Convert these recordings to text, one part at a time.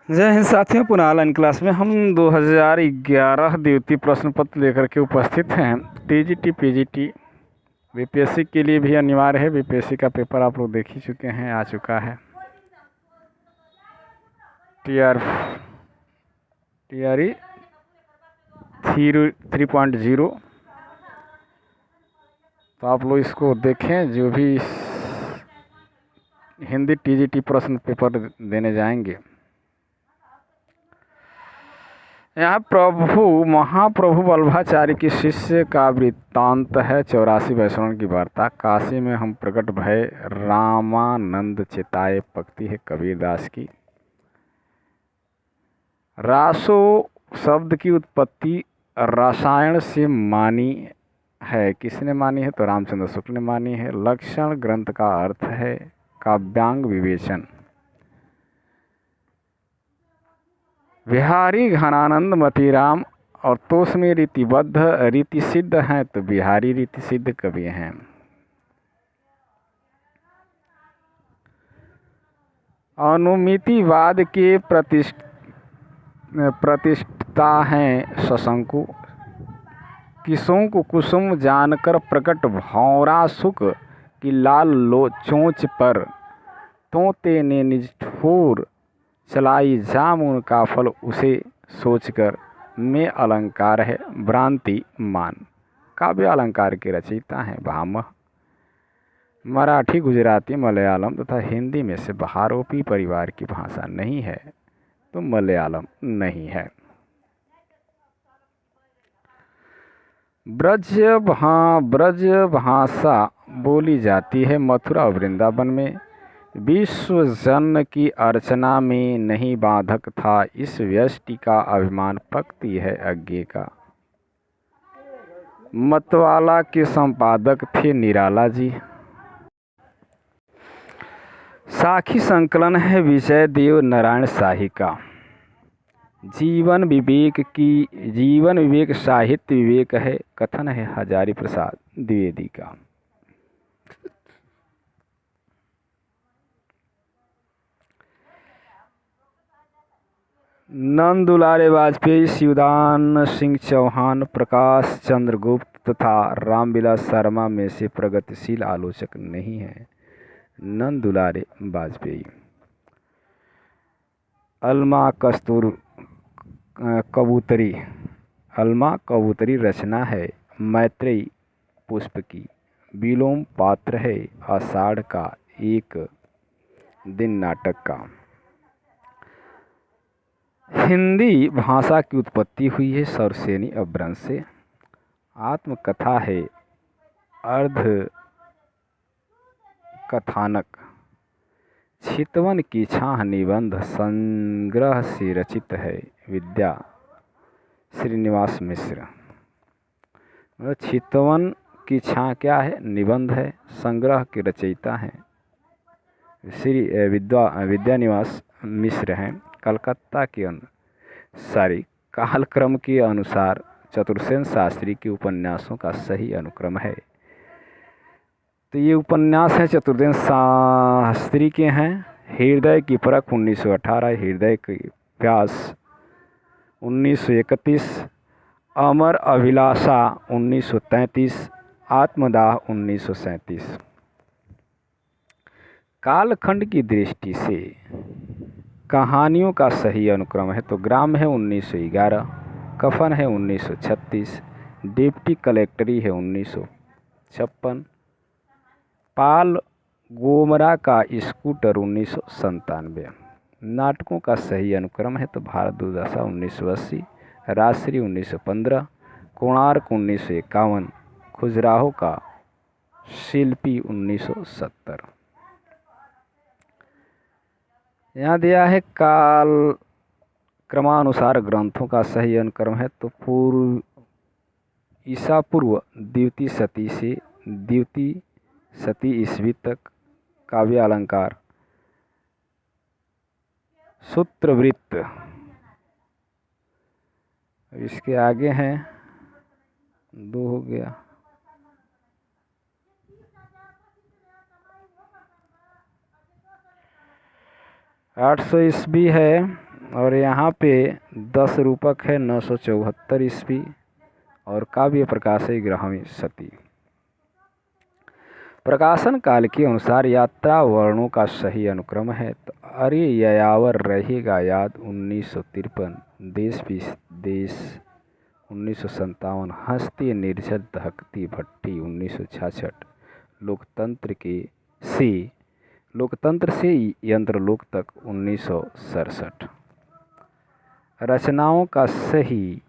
जय हिंद साथियों, पुनः ऑनलाइन क्लास में हम 2011 द्वितीय प्रश्न पत्र लेकर के उपस्थित हैं। टीजीटी पीजीटी बीपीएससी के लिए भी अनिवार्य है। बीपीएससी का पेपर आप लोग देख ही चुके हैं, आ चुका है। टीआरई 3.0। तो आप लोग इसको देखें, जो भी हिंदी टीजीटी प्रश्न पेपर देने जाएंगे। यहाँ महाप्रभु वल्लभाचार्य की शिष्य का वृत्तांत है। 84 वैष्णव की वार्ता। काशी में हम प्रकट भय रामानंद चिताए पक्ति है कबीरदास की। रासो शब्द की उत्पत्ति रसायन से मानी है। किसने मानी है? तो रामचंद्र शुक्ल ने मानी है। लक्षण ग्रंथ का अर्थ है काव्यांग विवेचन। बिहारी घनानंद मतीराम और तोष में रीतिबद्ध रीति सिद्ध हैं, तो बिहारी रीति सिद्ध कवि हैं। अनुमितिवाद के प्रतिष्ठा हैं शशंकु। किसों को कुसुम जानकर प्रकट भौरा सुख की लाल चोंच पर तोते ने निज ठोर चलाई जामुन का फल उसे सोचकर में अलंकार है भ्रांति मान। काव्य अलंकार के रचयिता हैं भामह। मराठी, गुजराती, मलयालम तथा हिंदी में से बहारोपी परिवार की भाषा नहीं है, तो मलयालम नहीं है। ब्रज भाषा बोली जाती है मथुरा और वृंदावन में। विश्व जन की अर्चना में नहीं बाधक था इस व्यष्टि का अभिमान, भक्ति है अज्ञे का। मतवाला के संपादक थे निराला जी। साखी संकलन है विजय देव नारायण शाही का। जीवन विवेक साहित्य विवेक है, कथन है हजारी प्रसाद द्विवेदी का। नंद दुलारे वाजपेयी, शिवदान सिंह चौहान, प्रकाश चंद्र गुप्त तथा रामविलास शर्मा में से प्रगतिशील आलोचक नहीं हैं। नंद दुलारे वाजपेयी। अलमा कबूतरी रचना है मैत्रेयी पुष्प की। विलोम पात्र है आषाढ़ का एक दिन नाटक का। हिंदी भाषा की उत्पत्ति हुई है सरसेनी अपभ्रंश से। आत्मकथा है अर्ध कथानक। चितवन की छाह निबंध संग्रह से रचित है विद्या श्रीनिवास मिश्र। चितवन की छाह क्या है? निबंध है। संग्रह के रचयिता हैं श्री विद्यानिवास मिश्र हैं। कलकत्ता के कालक्रम के अनुसार चतुर्सेन शास्त्री के उपन्यासों का सही अनुक्रम है। तो ये उपन्यास हैं चतुर्सेन शास्त्री के हैं। हृदय की परख 1918, हृदय की प्यास 1931, अमर अभिलाषा 1933, आत्मदाह 1937। कालखंड की दृष्टि से कहानियों का सही अनुक्रम है तो ग्राम है 1911, कफन है 1936, डिप्टी कलेक्टरी है 1956, पाल गोमरा का स्कूटर 1997। नाटकों का सही अनुक्रम है तो भारत दुर्दशा 1980, राजश्री 1915, कोणार्क 1951, खजुराहो का शिल्पी 1970। यहाँ दिया है काल क्रमानुसार ग्रंथों का सही अनुक्रम है तो ईसा पूर्व द्वितीय शती से द्वितीय शती ईस्वी तक काव्य अलंकार सूत्रवृत्त। इसके आगे हैं 2 हो गया। आठ 800 ईस्वी है और यहाँ पे 10 रूपक है 974 ईस्वी और काव्य प्रकाश है 11वीं शती। प्रकाशन काल के अनुसार यात्रा वर्णों का सही अनुक्रम है तो अरे यायावर रहेगा याद 1953, देश विदेश 1957, हंसती निर्झर दहकती भट्टी 1966, लोकतंत्र से यंत्रलोक तक 1967। रचनाओं का सही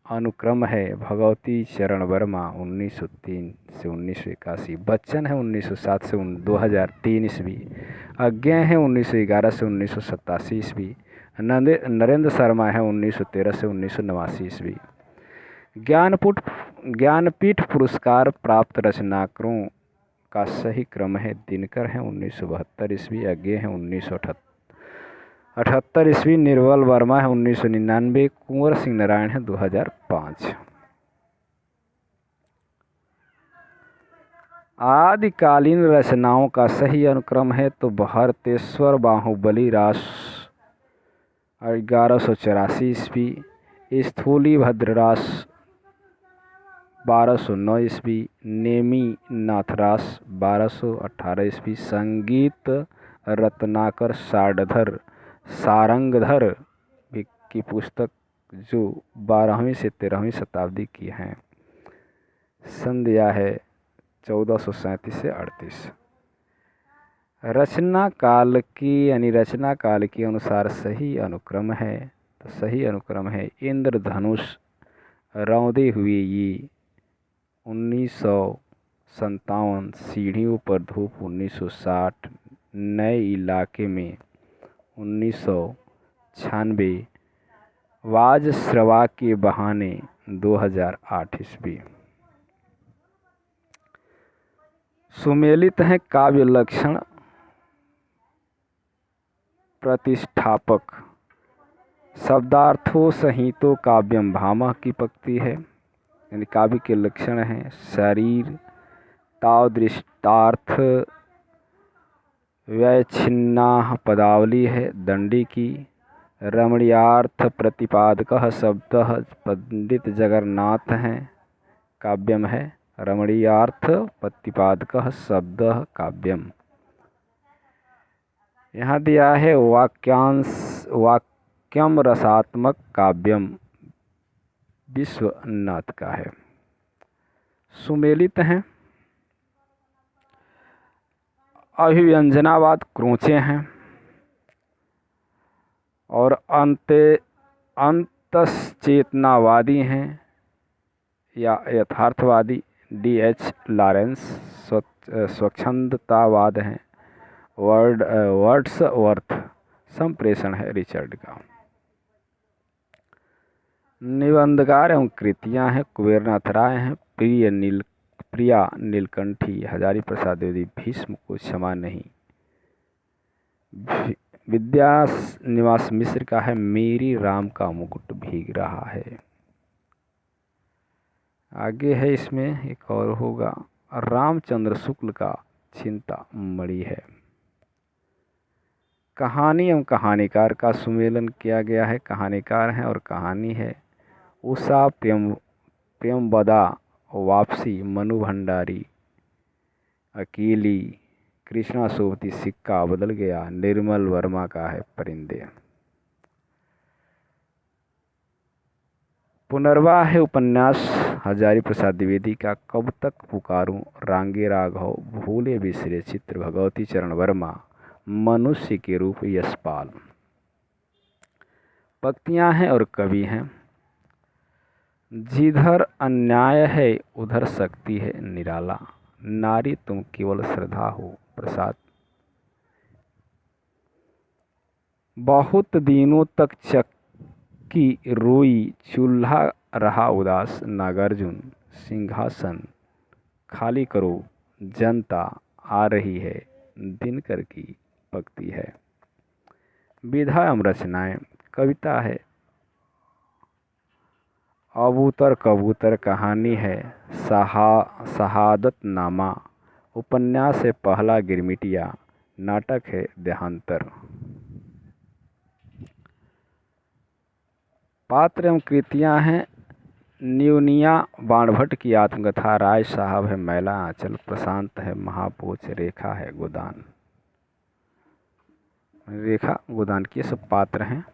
अनुक्रम है भगवती चरण वर्मा 1903 से 1981, बच्चन है 1907 से 2003 ईस्वी, अज्ञे है 1911 से 1987 ईस्वी, नरेंद्र शर्मा है 1913 से 1989 ईस्वी। ज्ञानपीठ पुरस्कार प्राप्त रचनाकारों का सही क्रम है दिनकर है 1972 ईस्वी, अज्ञे है 1978 ईस्वी, निर्मल वर्मा है 1999, कुंवर सिंह नारायण है 2005। आदिकालीन रचनाओं का सही अनुक्रम है तो भरतेश्वर बाहुबली रास 1184 ईस्वी, स्थूली भद्ररास 1209 ईस्वी, नेमी नाथरास 1218 ईस्वी, संगीत रत्नाकर सारंगधर की पुस्तक जो 12वीं से 13वीं शताब्दी की हैं, संध्या है 1437 से 38। रचना काल के अनुसार सही अनुक्रम है तो सही अनुक्रम है इंद्रधनुष रौंदे हुए ये 1957, सीढ़ियों पर धूप 1960, नए इलाके में 1996, वाज श्रवा के बहाने 2008 ईस्वी। सुमेलित हैं काव्य लक्षण प्रतिष्ठापक, शब्दार्थों संहितो काव्यम भामह की पंक्ति है, यानी काव्य के लक्षण हैं शरीर, ताव दृष्टार्थ, व्यच्छिन्ना पदावली है दंडी की, रमणीयार्थ प्रतिपादकः शब्दः पंडित जगन्नाथ हैं काव्यम है, रमणीयार्थ प्रतिपादकः शब्दः काव्यम। यहाँ दिया है वाक्यम रसात्मक काव्यम विश्वनाथ का है। सुमेलित हैं अभिव्यंजनावाद क्रोचे हैं और अंतश्चेतनावादी हैं या यथार्थवादी D.H. लॉरेंस, स्वच्छंदतावाद हैं वर्ड्सवर्थ, संप्रेषण है रिचर्ड का। निबंधकार एवं कृतियां हैं कुबेरनाथ राय हैं, प्रिया नीलकंठी, हजारी प्रसाद द्विवेदी, भीष्म को क्षमा नहीं, विद्यानिवास मिश्र का है मेरी राम का मुकुट भीग रहा है। आगे है इसमें एक और होगा रामचंद्र शुक्ल का चिंतामणि है। कहानी एवं कहानीकार का सुमेलन किया गया है, कहानीकार हैं और कहानी है उषा प्रेमवदा, वापसी मनु भंडारी, अकेली, कृष्णा सोवती, सिक्का बदल गया, निर्मल वर्मा का है परिंदे। पुनर्वाह है उपन्यास हजारी प्रसाद द्विवेदी का, कब तक पुकारूं, रांगे राघव, भूले बिसरे चित्र भगवती चरण वर्मा, मनुष्य के रूप यशपाल। पंक्तियां हैं और कवि हैं जिधर अन्याय है उधर शक्ति है निराला, नारी तुम केवल श्रद्धा हो प्रसाद, बहुत दिनों तक चक्की रोई चूल्हा रहा उदास, नागार्जुन सिंहासन खाली करो जनता आ रही है, दिनकर की पंक्ति है। विधा एवं रचनाएं, कविता है अबूतर कबूतर, कहानी है शहादतनामा, उपन्यास है पहला गिरमिटिया, नाटक है देहांतर। पात्र एवं कृतियाँ हैं न्यूनिया बाणभट्ट की आत्मकथा, राय साहब है मैला आंचल, प्रशांत है महापोच, रेखा है गोदान। रेखा गोदान की सब पात्र हैं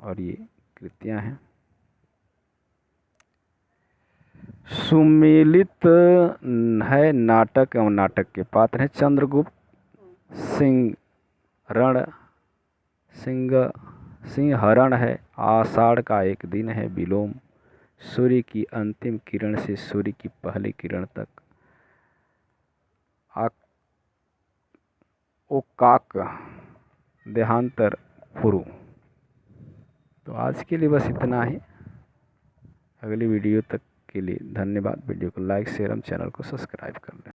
और ये कृतियाँ हैं। सुमेलित है नाटक एवं नाटक के पात्र हैं चंद्रगुप्त, सिंहरण है, आषाढ़ का एक दिन है, विलोम, सूर्य की अंतिम किरण से सूर्य की पहली किरण तक, ओकाक, देहांतर, पुरु। तो आज के लिए बस इतना ही। अगली वीडियो तक के लिए धन्यवाद। वीडियो को लाइक शेयर एवं चैनल को सब्सक्राइब कर लें।